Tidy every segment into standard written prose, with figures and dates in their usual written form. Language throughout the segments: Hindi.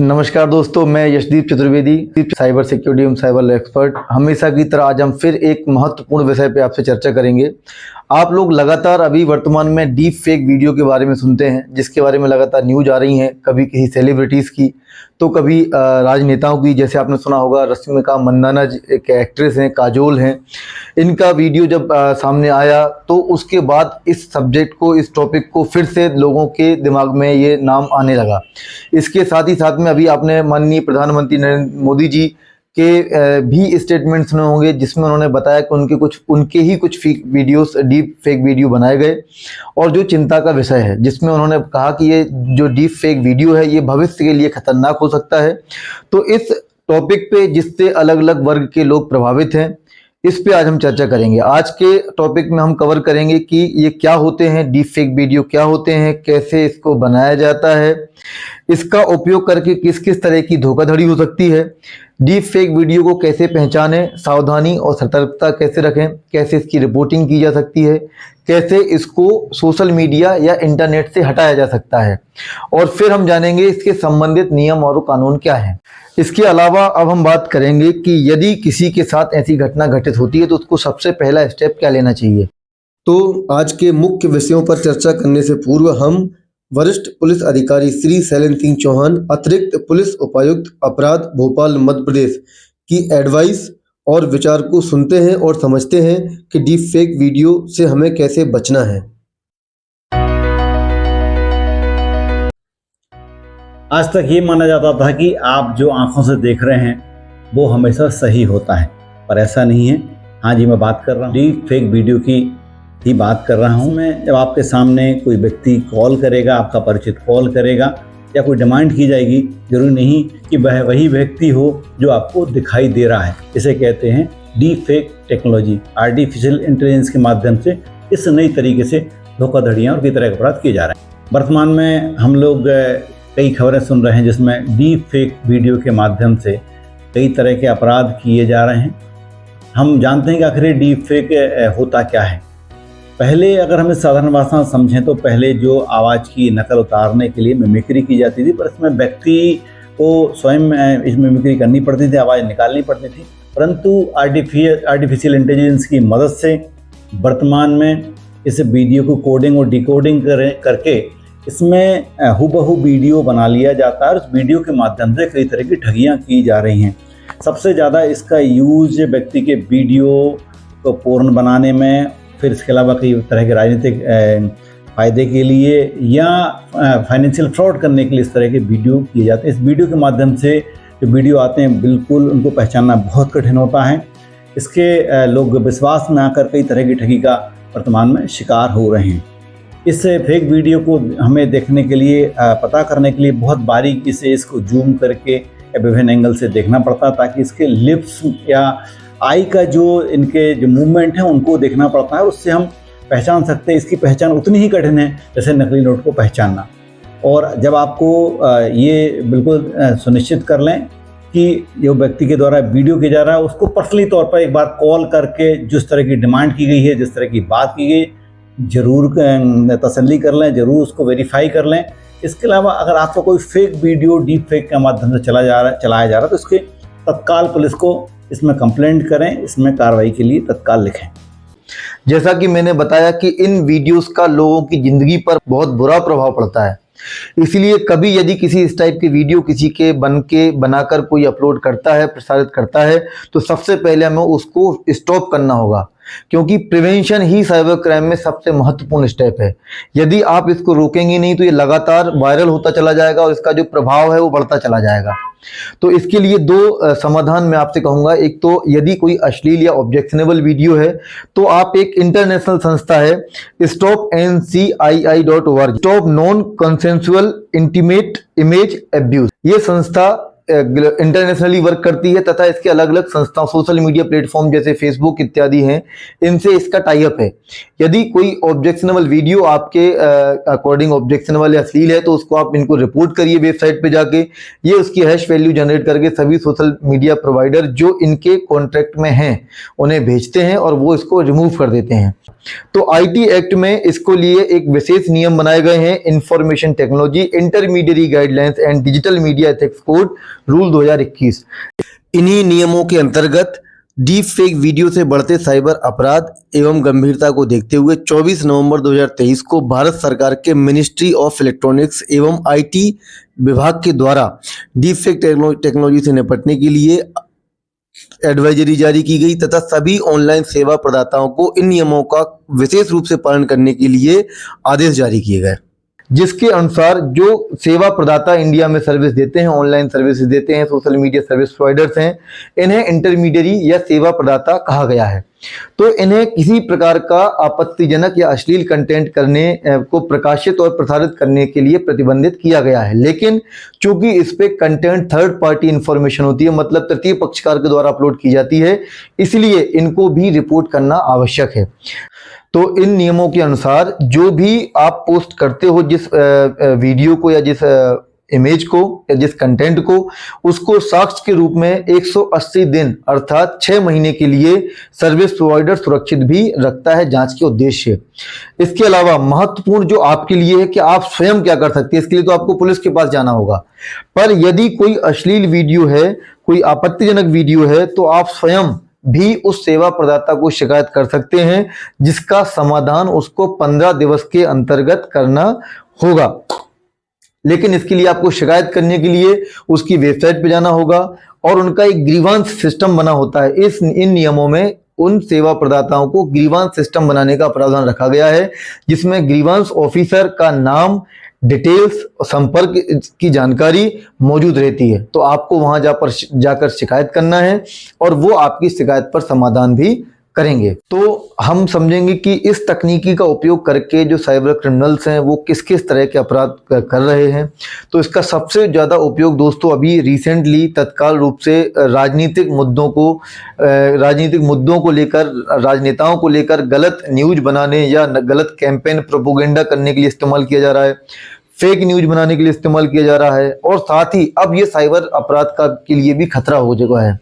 नमस्कार दोस्तों, मैं यशदीप चतुर्वेदी, साइबर सिक्योरिटी एवं साइबर एक्सपर्ट। हमेशा की तरह आज हम फिर एक महत्वपूर्ण विषय पे आपसे चर्चा करेंगे। आप लोग लगातार अभी वर्तमान में डीप फेक वीडियो के बारे में सुनते हैं, जिसके बारे में लगातार न्यूज आ रही हैं, कभी किसी सेलिब्रिटीज़ की तो कभी राजनेताओं की। जैसे आपने सुना होगा रश्मिका मंदाना एक एक्ट्रेस हैं, काजोल हैं, इनका वीडियो जब सामने आया तो उसके बाद इस सब्जेक्ट को, इस टॉपिक को फिर से लोगों के दिमाग में ये नाम आने लगा। इसके साथ ही साथ में अभी आपने माननीय प्रधानमंत्री नरेंद्र मोदी जी के भी स्टेटमेंट सुने होंगे, जिसमें उन्होंने बताया कि उनके ही कुछ fake videos, deep fake video बनाए गए और जो चिंता का विषय है, जिसमें उन्होंने कहा कि ये जो डीप फेक वीडियो है ये भविष्य के लिए खतरनाक हो सकता है। तो इस टॉपिक पे जिससे अलग अलग वर्ग के लोग प्रभावित हैं, इस पे आज हम चर्चा करेंगे। आज के टॉपिक में हम कवर करेंगे कि ये क्या होते हैं, डीप फेक वीडियो क्या होते हैं, कैसे इसको बनाया जाता है, इसका उपयोग करके किस किस तरह की धोखाधड़ी हो सकती है, डीप फेक वीडियो को कैसे पहचानें, सावधानी और सतर्कता कैसे रखें, कैसे इसकी रिपोर्टिंग की जा सकती है, कैसे इसको सोशल मीडिया या इंटरनेट से हटाया जा सकता है, और फिर हम जानेंगे इसके संबंधित नियम और कानून क्या हैं। इसके अलावा अब हम बात करेंगे कि यदि किसी के साथ ऐसी घटना घटित होती है तो उसको सबसे पहला स्टेप क्या लेना चाहिए। तो आज के मुख्य विषयों पर चर्चा करने से पूर्व हम वरिष्ठ पुलिस अधिकारी श्री शैलेंद्र सिंह चौहान, अतिरिक्त पुलिस उपायुक्त अपराध भोपाल मध्य प्रदेश की एडवाइस और विचार को सुनते हैं और समझते हैं कि डीप फेक वीडियो से हमें कैसे बचना है। आज तक ये माना जाता था कि आप जो आंखों से देख रहे हैं वो हमेशा सही होता है, पर ऐसा नहीं है। हाँ जी, मैं बात कर रहा हूँ डीप फेक वीडियो की ही बात कर रहा हूँ मैं। जब आपके सामने कोई व्यक्ति कॉल करेगा, आपका परिचित कॉल करेगा या कोई डिमांड की जाएगी, जरूरी नहीं कि वह वही व्यक्ति हो जो आपको दिखाई दे रहा है। इसे कहते हैं deep fake technology. Artificial intelligence के माध्यम से इस नई तरीके से धोखाधड़ियाँ और कई तरह के अपराध किए जा रहे हैं। वर्तमान में हम लोग कई खबरें सुन रहे हैं जिसमें डीप फेक वीडियो के माध्यम से कई तरह के अपराध किए जा रहे हैं। हम जानते हैं कि आखिर डीप फेक होता क्या है। पहले अगर हम इस साधारण भाषा समझें तो पहले जो आवाज़ की नकल उतारने के लिए मिमिक्री की जाती थी, पर इसमें व्यक्ति को स्वयं इस मिमिक्री करनी पड़ती थी, आवाज़ निकालनी पड़ती थी। परंतु आर्टिफिशियल इंटेलिजेंस की मदद से वर्तमान में इस वीडियो को कोडिंग और डिकोडिंग करके इसमें हूबहू वीडियो बना लिया जाता है और उस वीडियो के माध्यम से कई तरह की ठगियाँ की जा रही हैं। सबसे ज़्यादा इसका यूज व्यक्ति के वीडियो को पूर्ण बनाने में, फिर इसके अलावा कई तरह के राजनीतिक फ़ायदे के लिए या फाइनेंशियल फ्रॉड करने के लिए इस तरह के वीडियो किए जाते हैं। इस वीडियो के माध्यम से जो वीडियो आते हैं बिल्कुल उनको पहचानना बहुत कठिन होता है। इसके लोग विश्वास में आकर कई तरह की ठगी का वर्तमान में शिकार हो रहे हैं। इस फेक वीडियो को हमें देखने के लिए, पता करने के लिए बहुत बारीकी से इसको जूम करके या विभिन्न एंगल से देखना पड़ता है, ताकि इसके लिप्स या आई का जो मूवमेंट है उनको देखना पड़ता है। उससे हम पहचान सकते हैं। इसकी पहचान उतनी ही कठिन है जैसे नकली नोट को पहचानना। और जब आपको ये बिल्कुल सुनिश्चित कर लें कि जो व्यक्ति के द्वारा वीडियो किया जा रहा है उसको पर्सनली तौर पर एक बार कॉल करके जिस तरह की डिमांड की गई है, जिस तरह की बात की गई, जरूर तसल्ली कर लें, जरूर उसको वेरीफाई कर लें। इसके अलावा अगर आपको कोई फेक वीडियो डीप फेक के माध्यम से चलाया जा रहा है तो उसके तत्काल पुलिस को इसमें कंप्लेंट करें, इसमें कार्रवाई के लिए तत्काल लिखें। जैसा कि मैंने बताया कि इन वीडियोस का लोगों की ज़िंदगी पर बहुत बुरा प्रभाव पड़ता है, इसलिए कभी यदि किसी इस टाइप के वीडियो किसी के बनाकर कोई अपलोड करता है, प्रसारित करता है, तो सबसे पहले हमें उसको स्टॉप करना होगा, क्योंकि प्रिवेंशन ही साइबर क्राइम में सबसे महत्वपूर्ण स्टेप है। यदि आप इसको रोकेंगे नहीं तो ये लगातार वायरल होता चला जाएगा और इसका जो प्रभाव है वो बढ़ता चला जाएगा। तो इसके लिए दो समाधान मैं आपसे कहूँगा। एक तो यदि कोई अश्लील या ऑब्जेक्शनेबल वीडियो है तो आप एक इंटरनेशनल संस्था है stopncii.org, stop non consensual intimate image abuse, ये संस्था इंटरनेशनली वर्क करती है तथा इसके अलग अलग संस्थाओं सोशल मीडिया प्लेटफॉर्म जैसे फेसबुक इत्यादि हैं, इनसे इसका टाई अप है। यदि कोई ऑब्जेक्शनेबल वीडियो आपके अकॉर्डिंग ऑब्जेक्शनेबल या अश्लील है तो उसको आप इनको रिपोर्ट करिए वेबसाइट पे जाके। ये उसकी हैश वैल्यू जनरेट करके सभी सोशल मीडिया प्रोवाइडर जो इनके कॉन्ट्रैक्ट में हैं उन्हें भेजते हैं और वो इसको रिमूव कर देते हैं। तो आईटी एक्ट में इसको लिए एक विशेष नियम बनाए गए हैं, information technology intermediary guidelines and digital media ethics code rule 2021। इन्हीं नियमों के अंतर्गत डीप फेक वीडियो से बढ़ते साइबर अपराध एवं गंभीरता को देखते हुए 24 नवंबर 2023 को भारत सरकार के मिनिस्ट्री ऑफ इलेक्ट्रॉनिक्स एवं आईटी विभाग के द्वारा डीप फेक टेक्नोलॉजी से निपटने के लिए एडवाइजरी जारी की गई तथा सभी ऑनलाइन सेवा प्रदाताओं को इन नियमों का विशेष रूप से पालन करने के लिए आदेश जारी किए गए, जिसके अनुसार जो सेवा प्रदाता इंडिया में सर्विस देते हैं, ऑनलाइन सर्विसेज देते हैं, सोशल मीडिया सर्विस प्रोवाइडर्स हैं, इन्हें इंटरमीडियरी या सेवा प्रदाता कहा गया है। तो इन्हें किसी प्रकार का आपत्तिजनक या अश्लील कंटेंट करने को प्रकाशित और प्रसारित करने के लिए प्रतिबंधित किया गया है। लेकिन चूंकि इस पे कंटेंट थर्ड पार्टी इंफॉर्मेशन होती है, मतलब तृतीय पक्षकार के द्वारा अपलोड की जाती है, इसलिए इनको भी रिपोर्ट करना आवश्यक है। तो इन नियमों के अनुसार जो भी आप पोस्ट करते हो, जिस वीडियो को या जिस इमेज को या जिस कंटेंट को, उसको साक्ष्य के रूप में 180 दिन अर्थात 6 महीने के लिए सर्विस प्रोवाइडर सुरक्षित भी रखता है जांच के उद्देश्य। इसके अलावा महत्वपूर्ण जो आपके लिए है कि आप स्वयं क्या कर सकते हैं, इसके लिए तो आपको पुलिस के पास जाना होगा। पर यदि कोई अश्लील वीडियो है, कोई आपत्तिजनक वीडियो है, तो आप स्वयं भी उस सेवा प्रदाता को शिकायत कर सकते हैं, जिसका समाधान उसको 15 दिवस के अंतर्गत करना होगा। लेकिन इसके लिए आपको शिकायत करने के लिए उसकी वेबसाइट पे जाना होगा और उनका एक ग्रीवांस सिस्टम बना होता है। इन नियमों में उन सेवा प्रदाताओं को ग्रीवांस सिस्टम बनाने का प्रावधान रखा गया है, जिसमें ग्रीवांस ऑफिसर का नाम, डिटेल्स, संपर्क की जानकारी मौजूद रहती है। तो आपको वहां जाकर शिकायत करना है और वो आपकी शिकायत पर समाधान भी करेंगे। तो हम समझेंगे कि इस तकनीकी का उपयोग करके जो साइबर क्रिमिनल्स हैं वो किस किस तरह के अपराध कर रहे हैं। तो इसका सबसे ज़्यादा उपयोग दोस्तों अभी रिसेंटली तत्काल रूप से राजनीतिक मुद्दों को लेकर, राजनेताओं को लेकर गलत न्यूज़ बनाने या गलत कैंपेन प्रोपोगेंडा करने के लिए इस्तेमाल किया जा रहा है, फेक न्यूज बनाने के लिए इस्तेमाल किया जा रहा है। और साथ ही अब ये साइबर अपराध के लिए भी खतरा हो चुका है,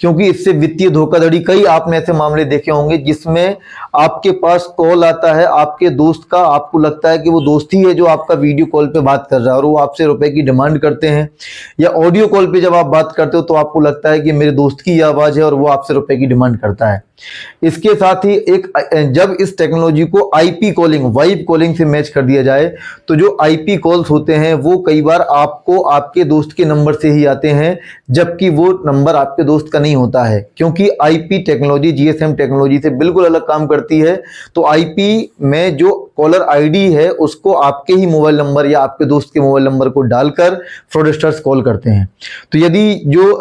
क्योंकि इससे वित्तीय धोखाधड़ी, कई आपने ऐसे मामले देखे होंगे जिसमें आपके पास कॉल आता है आपके दोस्त का, आपको लगता है कि वो दोस्त ही है जो आपका वीडियो कॉल पे बात कर रहा है और वो आपसे रुपए की डिमांड करते हैं। या ऑडियो कॉल पे जब आप बात करते हो तो आपको लगता है कि मेरे दोस्त की आवाज़ है और वो आपसे रुपए की डिमांड करता है। इसके साथ ही जब इस टेक्नोलॉजी को आईपी कॉलिंग, वाइब कॉलिंग से मैच कर दिया जाए तो जो आईपी कॉल्स होते हैं वो कई बार आपको आपके दोस्त के नंबर से ही आते हैं, जबकि वो नंबर आपके दोस्त का नहीं होता है, क्योंकि आईपी टेक्नोलॉजी जीएसएम टेक्नोलॉजी से बिल्कुल अलग काम करती है। तो आईपी में जो कॉलर आईडी है उसको आपके ही मोबाइल नंबर या आपके दोस्त के मोबाइल नंबर को डालकर फ्रॉडस्टर्स कॉल करते हैं। तो यदि जो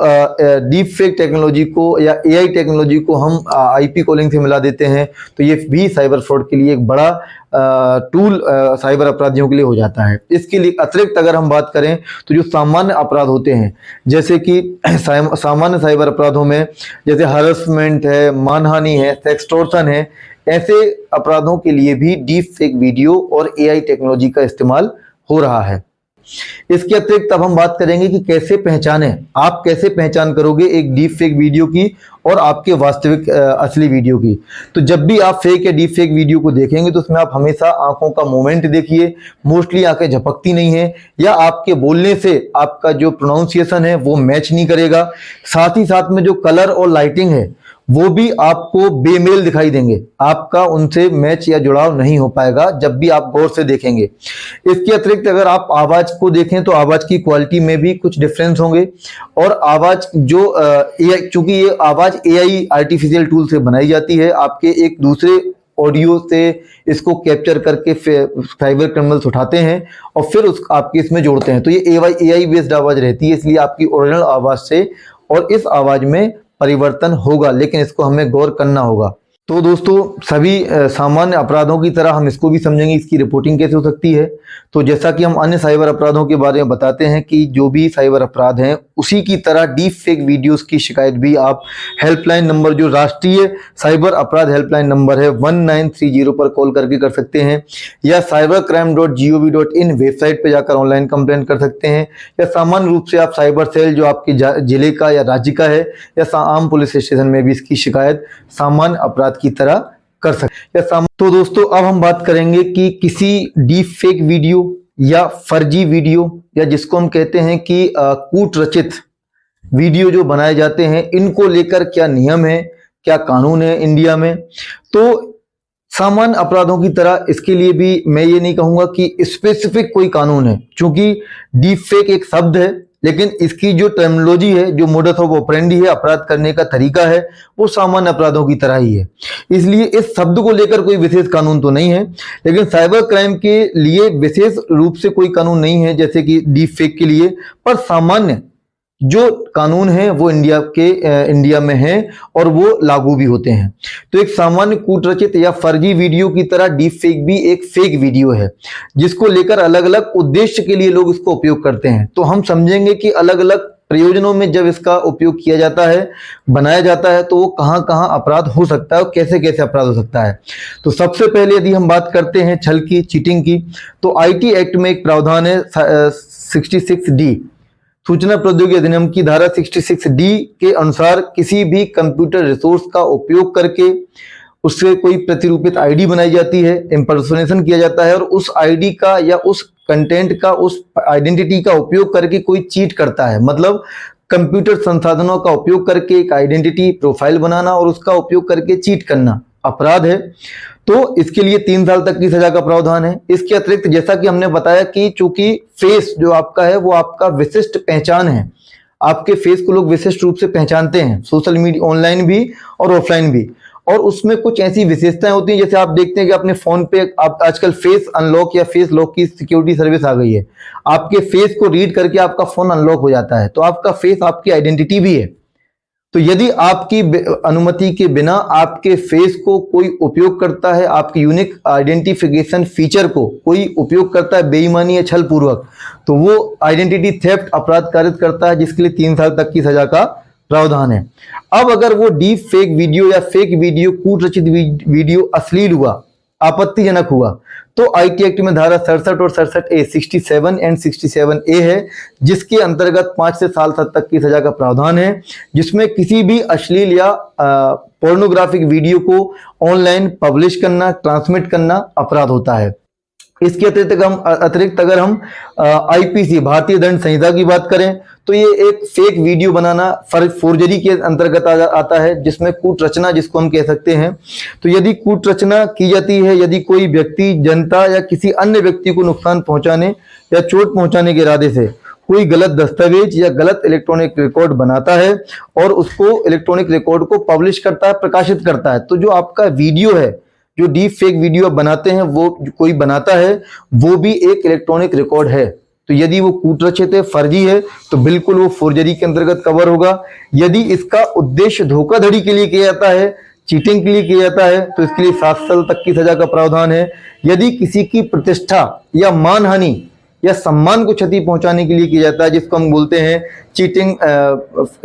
डीप फेक टेक्नोलॉजी को या एआई टेक्नोलॉजी को हम आईपी कॉलिंग से मिला देते हैं तो ये भी साइबर फ्रॉड के लिए एक बड़ा टूल साइबर अपराधियों के लिए हो जाता है। इसके लिए अतिरिक्त अगर हम बात करें तो जो सामान्य अपराध होते हैं, जैसे कि सामान्य साइबर अपराधों में जैसे हरासमेंट है, मानहानि है, सेक्सटॉर्शन है, ऐसे अपराधों के लिए भी डीप फेक वीडियो और एआई टेक्नोलॉजी का इस्तेमाल हो रहा है। इसके अतिरिक्त अब हम बात करेंगे कि कैसे पहचानें, आप कैसे पहचान करोगे एक डीप फेक वीडियो की और आपके वास्तविक असली वीडियो की। तो जब भी आप फेक या डीप फेक वीडियो को देखेंगे तो उसमें आप हमेशा आंखों का मूवमेंट देखिए, मोस्टली आंखें झपकती नहीं है या आपके बोलने से आपका जो प्रोनाउंसिएशन है वो मैच नहीं करेगा। साथ ही साथ में जो कलर और लाइटिंग है वो भी आपको बेमेल दिखाई देंगे, आपका उनसे मैच या जुड़ाव नहीं हो पाएगा जब भी आप गौर से देखेंगे। इसके अतिरिक्त अगर आप आवाज को देखें तो आवाज की क्वालिटी में भी कुछ डिफरेंस होंगे और आवाज जो एआई, चूंकि ये आवाज एआई आर्टिफिशियल टूल से बनाई जाती है, आपके एक दूसरे ऑडियो से इसको कैप्चर करके साइबर क्रिमिनल्स उठाते हैं और फिर आपके इसमें जोड़ते हैं। तो ये एआई बेस्ड आवाज रहती है, इसलिए आपकी ओरिजिनल आवाज से और इस आवाज में परिवर्तन होगा, लेकिन इसको हमें गौर करना होगा। तो दोस्तों सभी सामान्य अपराधों की तरह हम इसको भी समझेंगे इसकी रिपोर्टिंग कैसे हो सकती है। तो जैसा कि हम अन्य साइबर अपराधों के बारे में बताते हैं कि जो भी साइबर अपराध हैं उसी की तरह डीप फेक वीडियोस की शिकायत भी आप हेल्पलाइन नंबर जो राष्ट्रीय साइबर अपराध हेल्पलाइन नंबर है 1930 पर कॉल करके कर सकते हैं, या cybercrime.gov.in वेबसाइट पे जाकर ऑनलाइन कंप्लेंट कर सकते हैं, या सामान्य रूप से आप साइबर सेल जो आपके जिले का या राज्य का है या आम पुलिस स्टेशन में भी इसकी शिकायत सामान्य अपराध की तरह कर सकते हैं। तो दोस्तों अब हम बात करेंगे कि किसी डीप फेक वीडियो या फर्जी वीडियो या जिसको हम कहते हैं कि कूट रचित वीडियो जो बनाए जाते हैं इनको लेकर क्या नियम है, क्या कानून है इंडिया में। तो सामान्य अपराधों की तरह इसके लिए भी मैं ये नहीं कहूंगा कि स्पेसिफिक कोई कानून है, क्योंकि डीप फेक एक शब्द है लेकिन इसकी जो टर्मिनोलॉजी है, जो मोडस ऑफ ऑपरेंडी है, अपराध करने का तरीका है, वो सामान्य अपराधों की तरह ही है। इसलिए इस शब्द को लेकर कोई विशेष कानून तो नहीं है, लेकिन साइबर क्राइम के लिए विशेष रूप से कोई कानून नहीं है जैसे कि डीप फेक के लिए, पर सामान्य जो कानून है वो इंडिया में है और वो लागू भी होते हैं। तो एक सामान्य कूटरचित या फर्जी वीडियो की तरह डीप फेक भी एक फेक वीडियो है जिसको लेकर अलग अलग उद्देश्य के लिए लोग इसको उपयोग करते हैं। तो हम समझेंगे कि अलग अलग प्रयोजनों में जब इसका उपयोग किया जाता है, बनाया जाता है, तो वो कहाँ कहाँ अपराध हो सकता है और कैसे कैसे अपराध हो सकता है। तो सबसे पहले यदि हम बात करते हैं छल की, चीटिंग की, तो आईटी एक्ट में एक प्रावधान है 66D, सूचना प्रौद्योगिकी अधिनियम की धारा 66D के अनुसार किसी भी कंप्यूटर रिसोर्स का उपयोग करके उससे कोई प्रतिरूपित आईडी बनाई जाती है, इंपर्सोनेशन किया जाता है और उस आईडी का या उस कंटेंट का, उस आइडेंटिटी का उपयोग करके कोई चीट करता है। मतलब कंप्यूटर संसाधनों का उपयोग करके एक आइडेंटिटी प्रोफाइल बनाना और उसका उपयोग करके चीट करना अपराध है। तो इसके लिए 3 साल तक की सजा का प्रावधान है। इसके अतिरिक्त जैसा कि हमने बताया कि चूंकि फेस जो आपका है वो आपका विशिष्ट पहचान है, आपके फेस को लोग विशिष्ट रूप से पहचानते हैं, सोशल मीडिया, ऑनलाइन भी और ऑफलाइन भी, और उसमें कुछ ऐसी विशेषताएं होती हैं जैसे आप देखते हैं कि अपने फोन पे आप आजकल फेस अनलॉक या फेस लॉक की सिक्योरिटी सर्विस आ गई है। आपके फेस को रीड करके आपका फोन अनलॉक हो जाता है, तो आपका फेस आपकी आइडेंटिटी भी है। तो यदि आपकी अनुमति के बिना आपके फेस को कोई उपयोग करता है, आपके यूनिक आइडेंटिफिकेशन फीचर को कोई उपयोग करता है बेईमानी या छल पूर्वक, तो वो आइडेंटिटी थेफ्ट अपराध कारित करता है जिसके लिए 3 साल तक की सजा का प्रावधान है। अब अगर वो डीप फेक वीडियो या फेक वीडियो, कूटरचित वीडियो अश्लील हुआ, आपत्तिजनक हुआ, तो आईटी एक्ट में धारा 67 और 67A 67 एंड 67A है जिसके अंतर्गत 5 से 7 साल तक की सजा का प्रावधान है, जिसमें किसी भी अश्लील या पोर्नोग्राफिक वीडियो को ऑनलाइन पब्लिश करना, ट्रांसमिट करना अपराध होता है। इसके अतिरिक्त अगर हम आईपीसी भारतीय दंड संहिता की बात करें तो ये एक फेक वीडियो बनाना फोर्जरी के अंतर्गत आता है, जिसमें कूट रचना जिसको हम कह सकते हैं। तो यदि कूट रचना की जाती है, यदि कोई व्यक्ति जनता या किसी अन्य व्यक्ति को नुकसान पहुंचाने या चोट पहुंचाने के इरादे से कोई गलत दस्तावेज या गलत इलेक्ट्रॉनिक रिकॉर्ड बनाता है और उसको इलेक्ट्रॉनिक रिकॉर्ड को पब्लिश करता है, प्रकाशित करता है, तो जो आपका वीडियो है, जो डीप फेक वीडियो आप बनाते हैं, वो कोई बनाता है, वो भी एक इलेक्ट्रॉनिक रिकॉर्ड है। तो यदि वो कूटरचित है, फर्जी है, तो बिल्कुल वो फोर्जरी के अंतर्गत कवर होगा। यदि इसका उद्देश्य धोखाधड़ी के लिए किया जाता है, चीटिंग के लिए किया जाता है, तो इसके लिए 7 साल तक की सजा का प्रावधान है। यदि किसी की प्रतिष्ठा या मानहानि या सम्मान को क्षति पहुंचाने के लिए किया जाता है, जिसको हम बोलते हैं cheating,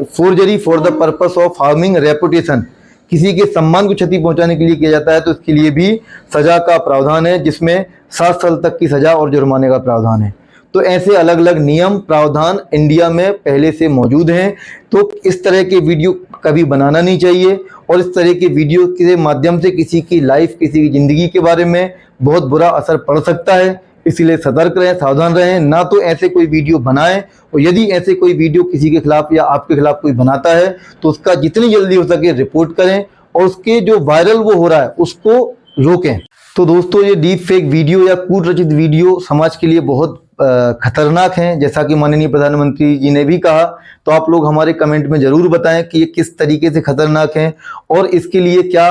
forgery for the purpose of harming reputation, किसी के सम्मान को क्षति पहुंचाने के लिए किया जाता है, तो इसके लिए भी सजा का प्रावधान है, जिसमें 7 साल तक की सजा और जुर्माने का प्रावधान है। तो ऐसे अलग अलग नियम प्रावधान इंडिया में पहले से मौजूद हैं। तो इस तरह के वीडियो कभी बनाना नहीं चाहिए और इस तरह के वीडियो के माध्यम से किसी की लाइफ, किसी की जिंदगी के बारे में बहुत बुरा असर पड़ सकता है। इसीलिए सतर्क रहें, सावधान रहें, ना तो ऐसे कोई वीडियो बनाएं, और यदि ऐसे कोई वीडियो किसी के खिलाफ या आपके खिलाफ कोई बनाता है तो उसका जितनी जल्दी हो सके रिपोर्ट करें और उसके जो वायरल वो हो रहा है उसको रोकें। तो दोस्तों, ये डीप फेक वीडियो या कूटरचित वीडियो समाज के लिए बहुत खतरनाक हैं, जैसा कि माननीय प्रधानमंत्री जी ने भी कहा। तो आप लोग हमारे कमेंट में जरूर बताएं कि ये किस तरीके से खतरनाक हैं और इसके लिए क्या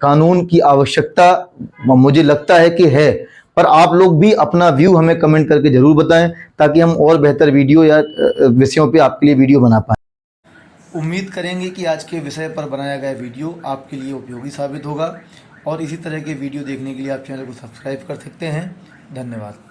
कानून की आवश्यकता मुझे लगता है कि है। पर आप लोग भी अपना व्यू हमें कमेंट करके जरूर बताएं ताकि हम और बेहतर वीडियो या विषयों पे आपके लिए वीडियो बना पाएं। उम्मीद करेंगे कि आज के विषय पर बनाया गया वीडियो आपके लिए उपयोगी साबित होगा और इसी तरह के वीडियो देखने के लिए आप चैनल को सब्सक्राइब कर सकते हैं। धन्यवाद।